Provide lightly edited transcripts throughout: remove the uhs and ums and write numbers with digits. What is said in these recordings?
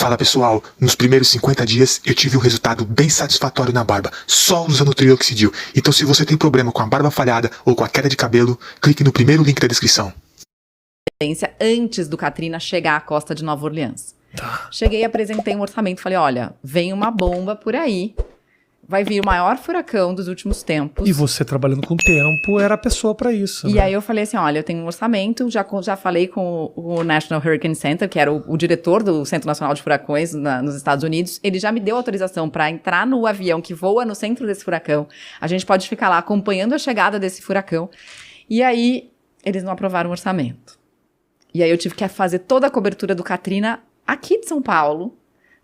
Fala pessoal, nos primeiros 50 dias eu tive um resultado bem satisfatório na barba, só usando o Trioxidil. Então se você tem problema com a barba falhada ou com a queda de cabelo, clique no primeiro link da descrição. Antes do Katrina chegar à costa de Nova Orleans. Tá. Cheguei e apresentei um orçamento, falei, olha, vem uma bomba por aí, vai vir o maior furacão dos últimos tempos. E você trabalhando com tempo era a pessoa pra isso. E né? aí eu falei assim, olha, eu tenho um orçamento, já falei com o National Hurricane Center, que era o diretor do Centro Nacional de Furacões nos Estados Unidos, ele já me deu autorização para entrar no avião que voa no centro desse furacão, a gente pode ficar lá acompanhando a chegada desse furacão, e aí eles não aprovaram o orçamento. E aí eu tive que fazer toda a cobertura do Katrina aqui de São Paulo,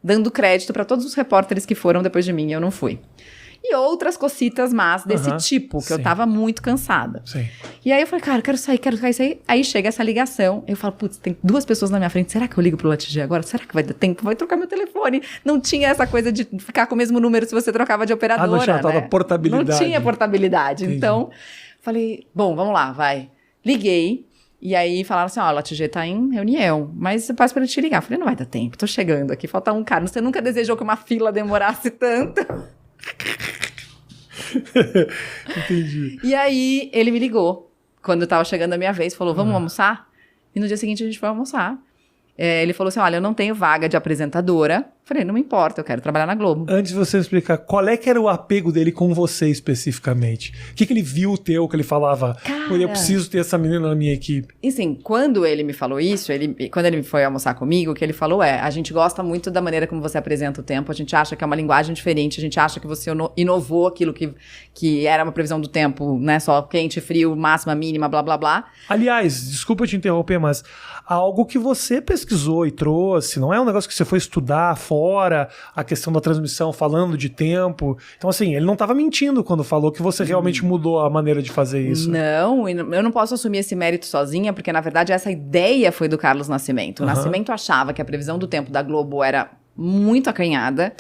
dando crédito para todos os repórteres que foram depois de mim, eu não fui. E outras cocitas más desse tipo, que eu tava muito cansada. Sim. E aí eu falei, cara, quero sair. Aí chega essa ligação, eu falo, putz, tem duas pessoas na minha frente, será que eu ligo pro Latigê agora? Será que vai dar tempo? Vai trocar meu telefone. Não tinha essa coisa de ficar com o mesmo número se você trocava de operadora, não tinha tal da portabilidade. Não tinha portabilidade. Entendi. Então, falei, bom, vamos lá, vai. Liguei. E aí falaram assim, ó, o Latigê tá em reunião, mas você passa pra ele te ligar. Eu falei, não vai dar tempo, tô chegando aqui, falta um cara. Você nunca desejou que uma fila demorasse tanto? Entendi. E aí ele me ligou, quando tava chegando a minha vez, falou, vamos almoçar? E no dia seguinte a gente foi almoçar. Ele falou assim, olha, eu não tenho vaga de apresentadora. Falei, não me importa, eu quero trabalhar na Globo. Antes de você explicar, qual é que era o apego dele com você especificamente? O que ele viu teu, que ele falava, eu preciso ter essa menina na minha equipe? E sim, quando ele me falou isso, quando ele foi almoçar comigo, o que ele falou a gente gosta muito da maneira como você apresenta o tempo, a gente acha que é uma linguagem diferente, a gente acha que você inovou aquilo que era uma previsão do tempo, né, só quente, frio, máxima, mínima, blá, blá, blá. Aliás, desculpa te interromper, mas algo que você pesquisou e trouxe, não é um negócio que você foi estudar fora, a questão da transmissão, falando de tempo. Então, assim, ele não estava mentindo quando falou que você realmente mudou a maneira de fazer isso. Não, eu não posso assumir esse mérito sozinha, porque, na verdade, essa ideia foi do Carlos Nascimento. O Nascimento achava que a previsão do tempo da Globo era muito acanhada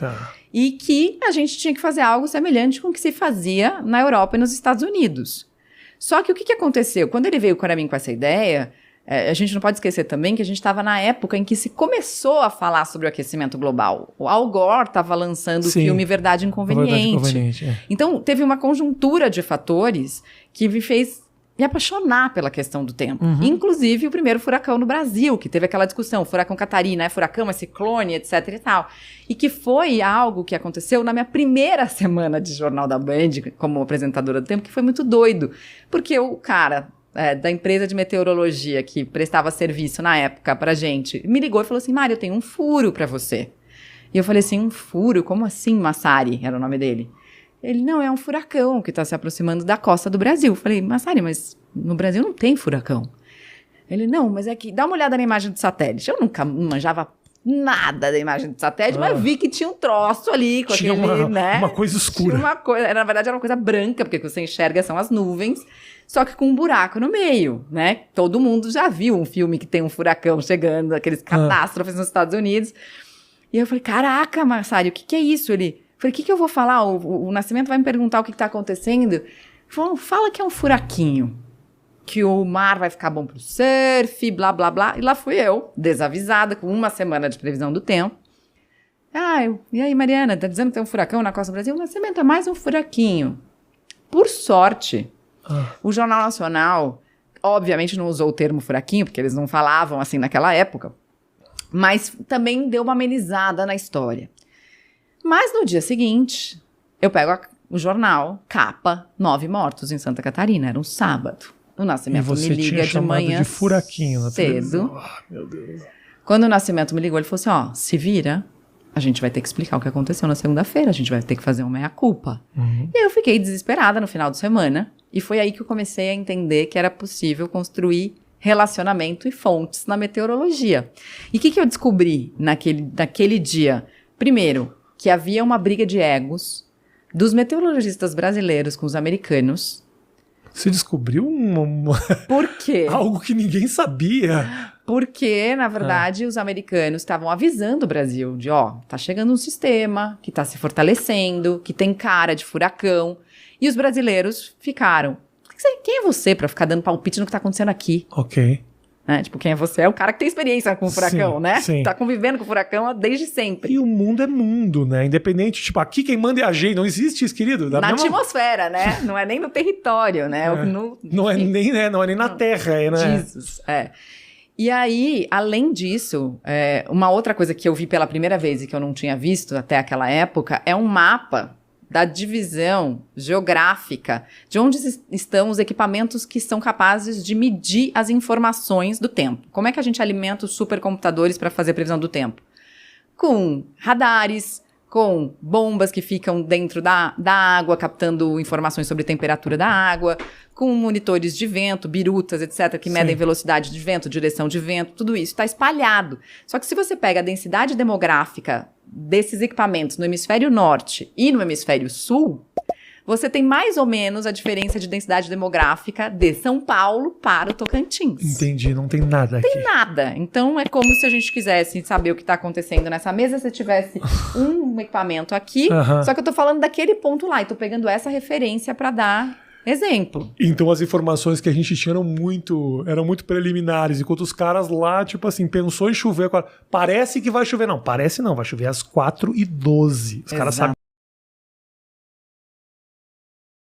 e que a gente tinha que fazer algo semelhante com o que se fazia na Europa e nos Estados Unidos. Só que o que aconteceu? Quando ele veio para mim com essa ideia, a gente não pode esquecer também que a gente estava na época em que se começou a falar sobre o aquecimento global. O Al Gore estava lançando o filme Verdade Inconveniente. Então, teve uma conjuntura de fatores que me fez me apaixonar pela questão do tempo. Inclusive o primeiro furacão no Brasil, que teve aquela discussão, furacão Catarina, é furacão, é ciclone, etc e tal. E que foi algo que aconteceu na minha primeira semana de Jornal da Band, como apresentadora do tempo, que foi muito doido. Porque o cara da empresa de meteorologia que prestava serviço na época pra gente, me ligou e falou assim, Mari, eu tenho um furo pra você. E eu falei assim, um furo? Como assim, Massari? Era o nome dele. Ele, não, é um furacão que está se aproximando da costa do Brasil. Eu falei, Massari, mas no Brasil não tem furacão. Ele, não, mas é que, dá uma olhada na imagem de satélite. Eu nunca manjava nada da imagem de satélite, mas vi que tinha um troço ali, com tinha aquele, uma coisa escura. Tinha uma coisa, na verdade era uma coisa branca, porque o que você enxerga são as nuvens, só que com um buraco no meio, né? Todo mundo já viu um filme que tem um furacão chegando, aqueles catástrofes nos Estados Unidos. E eu falei, caraca, Massari, o que é isso? Ele... Falei, o que eu vou falar? O Nascimento vai me perguntar o que está acontecendo. Ele falou, fala que é um furaquinho, que o mar vai ficar bom pro surf, blá, blá, blá. E lá fui eu, desavisada, com uma semana de previsão do tempo. E aí, Mariana, tá dizendo que tem um furacão na costa do Brasil? O Nascimento é mais um furaquinho. Por sorte, o Jornal Nacional, obviamente não usou o termo furaquinho, porque eles não falavam assim naquela época, mas também deu uma amenizada na história. Mas no dia seguinte, eu pego o jornal, capa, 9 mortos em Santa Catarina, era um sábado. O Nascimento me liga de manhã de furaquinho na cedo. Meu Deus. Quando o Nascimento me ligou, ele falou assim, se vira, a gente vai ter que explicar o que aconteceu na segunda-feira, a gente vai ter que fazer uma meia-culpa. E eu fiquei desesperada no final de semana, e foi aí que eu comecei a entender que era possível construir relacionamento e fontes na meteorologia. E o que eu descobri naquele dia? Primeiro, que havia uma briga de egos dos meteorologistas brasileiros com os americanos. Você descobriu Por quê? algo que ninguém sabia. Porque, na verdade, os americanos estavam avisando o Brasil de, tá chegando um sistema que tá se fortalecendo, que tem cara de furacão. E os brasileiros ficaram, quem é você para ficar dando palpite no que tá acontecendo aqui? Ok. Né? Tipo, quem é você? É o cara que tem experiência com o furacão, Sim, né? sim. Tá convivendo com o furacão desde sempre. E o mundo é mundo, né? Independente, tipo, aqui quem manda é a gente. Não existe isso, querido. Na atmosfera, né? Não é nem no território, né? Não é nem na terra, né? Jesus, E aí, além disso, uma outra coisa que eu vi pela primeira vez e que eu não tinha visto até aquela época é um mapa da divisão geográfica de onde estão os equipamentos que são capazes de medir as informações do tempo. Como é que a gente alimenta os supercomputadores para fazer a previsão do tempo? Com radares, com bombas que ficam dentro da água, captando informações sobre temperatura da água, com monitores de vento, birutas, etc., que medem velocidade de vento, direção de vento, tudo isso está espalhado. Só que se você pega a densidade demográfica desses equipamentos no hemisfério norte e no hemisfério sul, você tem mais ou menos a diferença de densidade demográfica de São Paulo para o Tocantins. Entendi, não tem nada aqui. Não tem nada. Então é como se a gente quisesse saber o que está acontecendo nessa mesa, se tivesse um equipamento aqui, só que eu tô falando daquele ponto lá, e tô pegando essa referência para dar exemplo. Então as informações que a gente tinha eram muito preliminares, enquanto os caras lá, tipo assim, pensou em chover, parece que vai chover. Não, parece não, vai chover às 4h12. Os caras